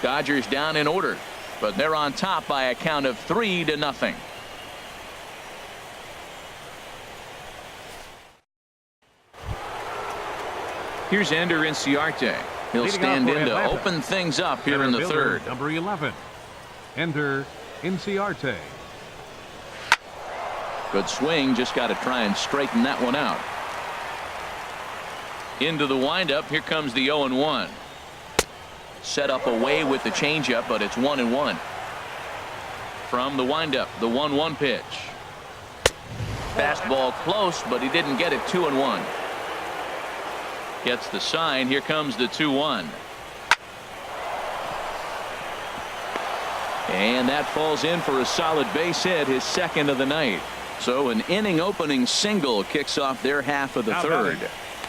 Dodgers down in order, but they're on top by a count of 3-0. Here's Ender Inciarte. He'll stand in to open things up here in the third. Number 11, Ender Inciarte. Good swing, just got to try and straighten that one out. Into the windup, here comes the 0-1. Set up away with the changeup, but it's 1-1. From the windup, the 1-1 pitch. Fastball close, but he didn't get it. 2-1. Gets the sign. Here comes the 2-1. And that falls in for a solid base hit, his second of the night. So an inning opening single kicks off their half of the third.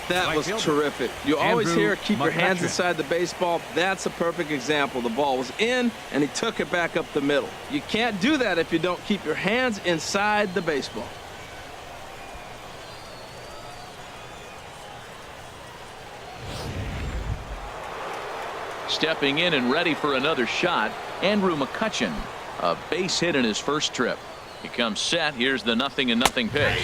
That was terrific. You always hear keep your hands inside the baseball. That's a perfect example. The ball was in and he took it back up the middle. You can't do that if you don't keep your hands inside the baseball. Stepping in and ready for another shot, Andrew McCutchen. A base hit in his first trip. He comes set. Here's the 0-0 pitch.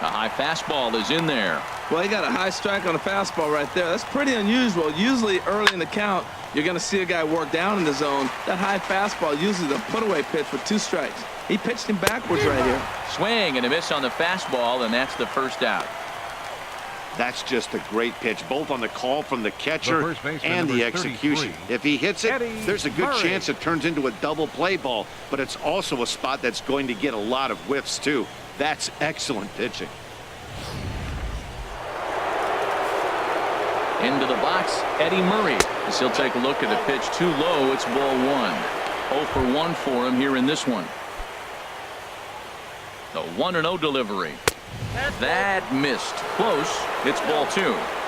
A high fastball is in there. Well, he got a high strike on a fastball right there. That's pretty unusual. Usually early in the count, you're going to see a guy work down in the zone. That high fastball, usually the put-away pitch with 2 strikes. He pitched him backwards right here. Swing and a miss on the fastball, and that's the first out. That's just a great pitch, both on the call from the catcher and the execution. If he hits it, there's a good chance it turns into a double play ball, but it's also a spot that's going to get a lot of whiffs, too. That's excellent pitching. Into the box, Eddie Murray. As he'll take a look at the pitch too low. It's ball 1. 0 for 1 for him here in this one. The 1-0 delivery. That missed. Close. It's ball 2.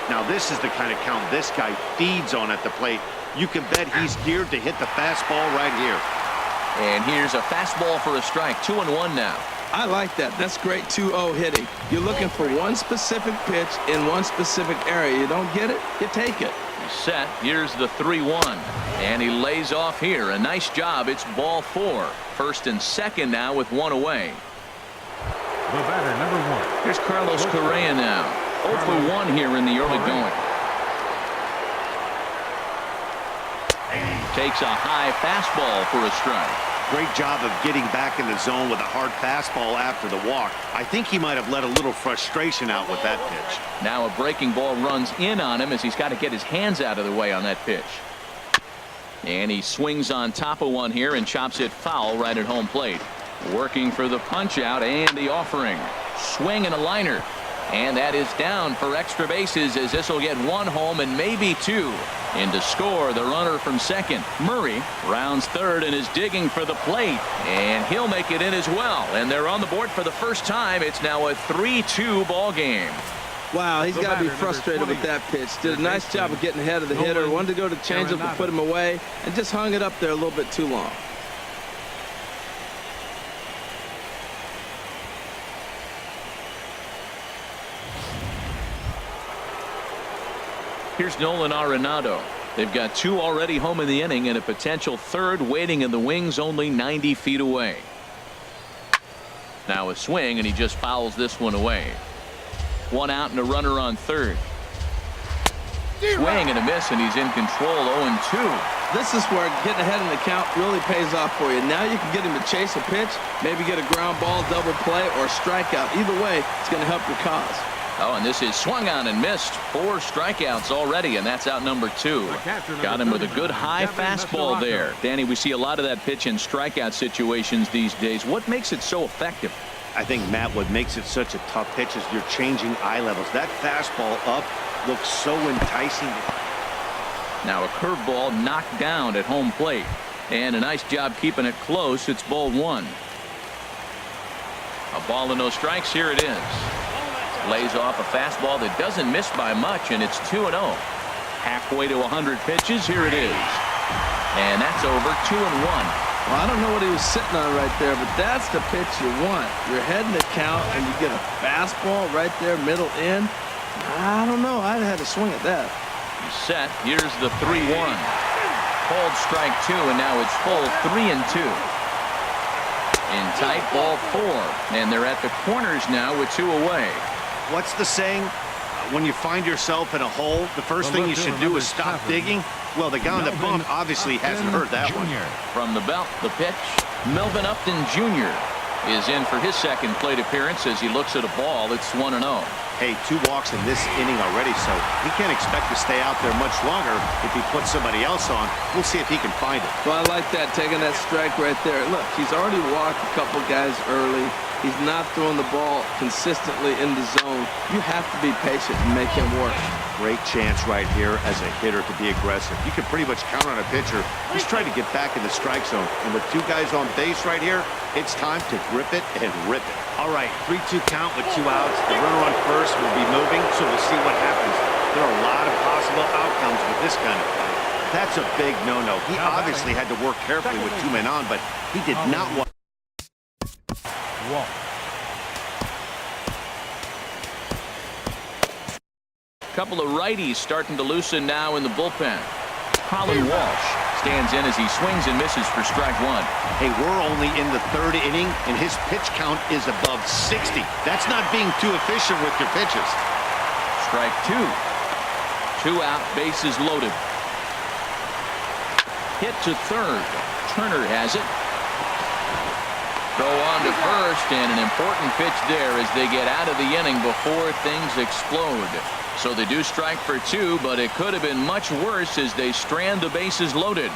Now this is the kind of count this guy feeds on at the plate. You can bet he's geared to hit the fastball right here. And here's a fastball for a strike. 2-1 now. I like that. That's great 2-0 hitting. You're looking for one specific pitch in one specific area. You don't get it, you take it. He's set. Here's the 3-1. And he lays off here. A nice job. It's ball 4. First and second now with 1 away. The batter, number 1. Here's Carlos Correa now. 0 for 1 here in the early going. Takes a high fastball for a strike. Great job of getting back in the zone with a hard fastball after the walk. I think he might have let a little frustration out with that pitch. Now a breaking ball runs in on him as he's got to get his hands out of the way on that pitch. And he swings on top of one here and chops it foul right at home plate. Working for the punch out and the offering. Swing and a liner. And that is down for extra bases as this will get 1 home and maybe 2. In to score the runner from second. Murray rounds third and is digging for the plate. And he'll make it in as well. And they're on the board for the first time. It's now a 3-2 ball game. Wow, he's got to be frustrated with that pitch. Did a nice job of getting ahead of the hitter. Wanted to go to changeup to put him away and just hung it up there a little bit too long. Here's Nolan Arenado. They've got 2 already home in the inning and a potential 3rd waiting in the wings only 90 feet away. Now a swing and he just fouls this one away. 1 out and a runner on third. Swing and a miss and he's in control. 0-2. This is where getting ahead in the count really pays off for you. Now you can get him to chase a pitch, maybe get a ground ball, double play, or strikeout. Either way, it's going to help your cause. Oh, and this is swung on and missed. 4 strikeouts already, and that's out number 2. Got him with a good high fastball there. Danny, we see a lot of that pitch in strikeout situations these days. What makes it so effective? I think, Matt, what makes it such a tough pitch is you're changing eye levels. That fastball up looks so enticing. Now a curveball knocked down at home plate. And a nice job keeping it close. It's ball 1. A ball and no strikes. Here it is. Lays off a fastball that doesn't miss by much, and it's 2-0. Halfway to 100 pitches. Here it is. And that's over. 2-1. Well, I don't know what he was sitting on right there, but that's the pitch you want. You're heading the count, and you get a fastball right there, middle in. I don't know. I'd have had to swing at that. He's set. Here's the 3-1. Called strike 2, and now it's full 3-2. In tight, ball 4, and they're at the corners now with 2 away. What's the saying? When you find yourself in a hole, the first thing you should do is stop digging. Well, the guy on the bump obviously hasn't heard that one. From the belt, the pitch. Melvin Upton Jr. is in for his second plate appearance as he looks at a ball. It's 1-0. Hey, 2 walks in this inning already, so he can't expect to stay out there much longer if he puts somebody else on. We'll see if he can find it. Well, I like that, taking that strike right there. Look, he's already walked a couple guys early. He's not throwing the ball consistently in the zone. You have to be patient and make him work. Great chance right here as a hitter to be aggressive. You can pretty much count on a pitcher. He's trying to get back in the strike zone. And with 2 guys on base right here, it's time to grip it and rip it. All right, 3-2 count with 2 outs. The runner on first will be moving, so we'll see what happens. There are a lot of possible outcomes with this kind of play. That's a big no-no. He obviously had to work carefully with 2 men on, but he did not want... Walk. Couple of righties starting to loosen now in the bullpen. Colin Walsh stands in as he swings and misses for strike 1. Hey, we're only in the 3rd inning, and his pitch count is above 60. That's not being too efficient with your pitches. Strike 2. 2 out, bases loaded. Hit to third. Turner has it. Throw on to first, and an important pitch there as they get out of the inning before things explode. So they do strike for 2, but it could have been much worse as they strand the bases loaded.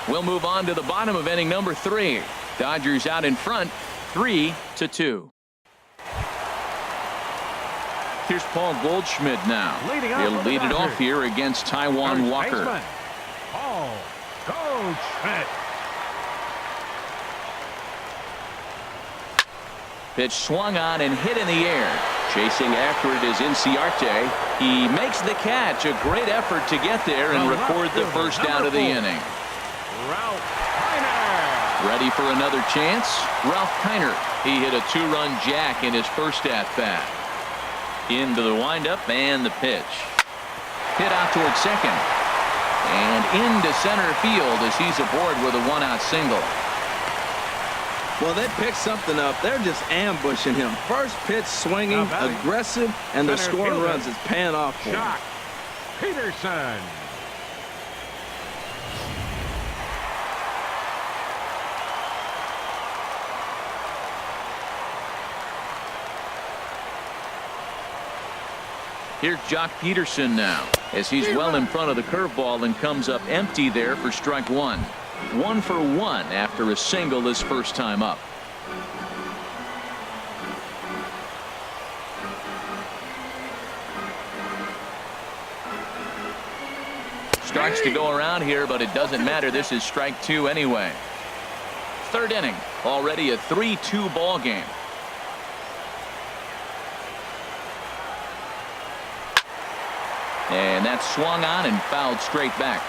We'll move on to the bottom of inning number 3. Dodgers out in front, 3-2. Here's Paul Goldschmidt now. He'll lead it off here against Taijuan Walker. Paul Goldschmidt. Pitch swung on and hit in the air. Chasing after it is Inciarte. He makes the catch. A great effort to get there and record the first out of the inning. Ralph Kiner. Ready for another chance? Ralph Kiner. He hit a 2-run jack in his first at-bat. Into the windup and the pitch. Hit out towards second. And into center field as he's aboard with a 1-out single. Well, they picked something up. They're just ambushing him. First pitch swinging, aggressive, and they're scoring runs. It's paying off for him. Peterson. Here's Jock Peterson now as he's well in front of the curveball and comes up empty there for strike 1. 1 for 1 after a single his first time up. Starts to go around here, but it doesn't matter. This is strike 2 anyway. 3rd inning, already a 3-2 ball game. And that's swung on and fouled straight back.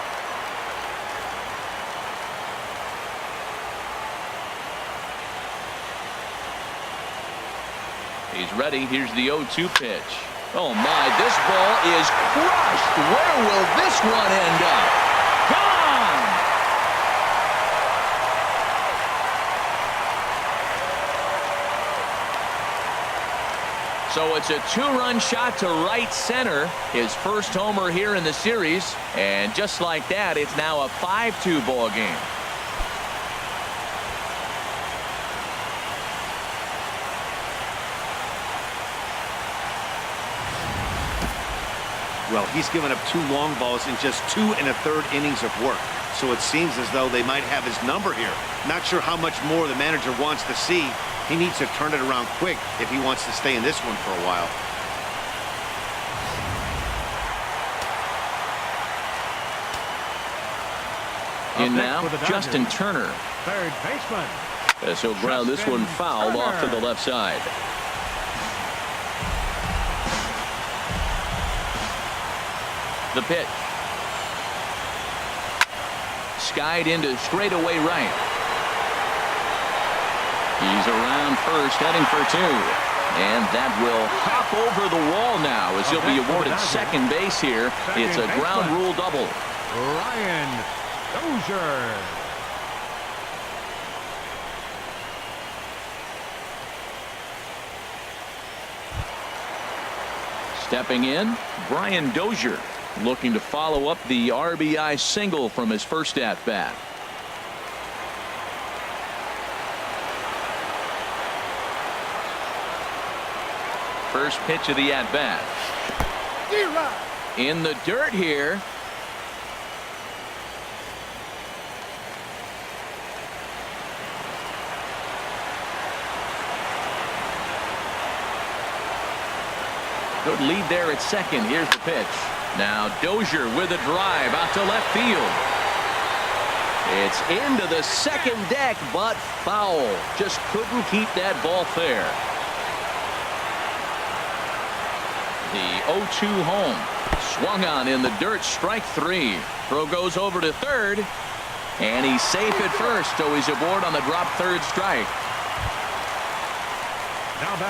He's ready. Here's the 0-2 pitch. Oh my, this ball is crushed. Where will this one end up? Gone! So it's a 2-run shot to right center. His first homer here in the series. And just like that, it's now a 5-2 ball game. Well, he's given up 2 long balls in just 2 1/3 innings of work. So it seems as though they might have his number here. Not sure how much more the manager wants to see. He needs to turn it around quick if he wants to stay in this one for a while. In now, Justin Turner. Third baseman. As he'll ground this one foul off to the left side. The pitch. Skied into straightaway right. He's around first, heading for 2. And that will hop over the wall now as he'll be awarded second base here. It's a ground rule double. Ryan Dozier. Stepping in, Brian Dozier, looking to follow up the RBI single from his first at-bat. First pitch of the at-bat. In the dirt here. Good lead there at second. Here's the pitch. Now Dozier with a drive out to left field. It's into the second deck, but foul. Just couldn't keep that ball fair. The 0-2 home. Swung on in the dirt, strike three. Throw goes over to third. And he's safe at first, so he's aboard on the drop third strike.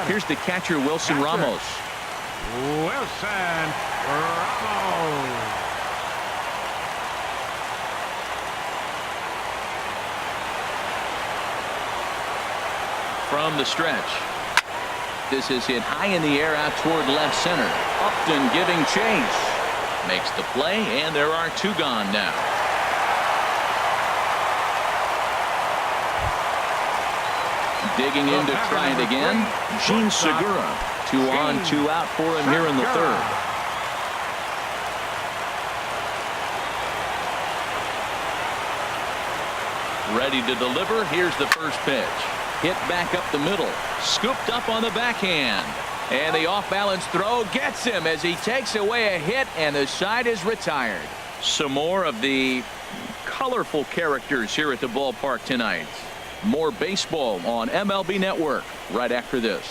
Here's the catcher, Wilson Ramos. Wilson Ramos. From the stretch. This is hit high in the air out toward left center. Upton giving chase. Makes the play, and there are two gone now. Digging in to try it again. Gene Segura. 2 on, 2 out for him here in the third. Ready to deliver. Here's the first pitch. Hit back up the middle. Scooped up on the backhand. And the off-balance throw gets him as he takes away a hit, and the side is retired. Some more of the colorful characters here at the ballpark tonight. More baseball on MLB Network right after this.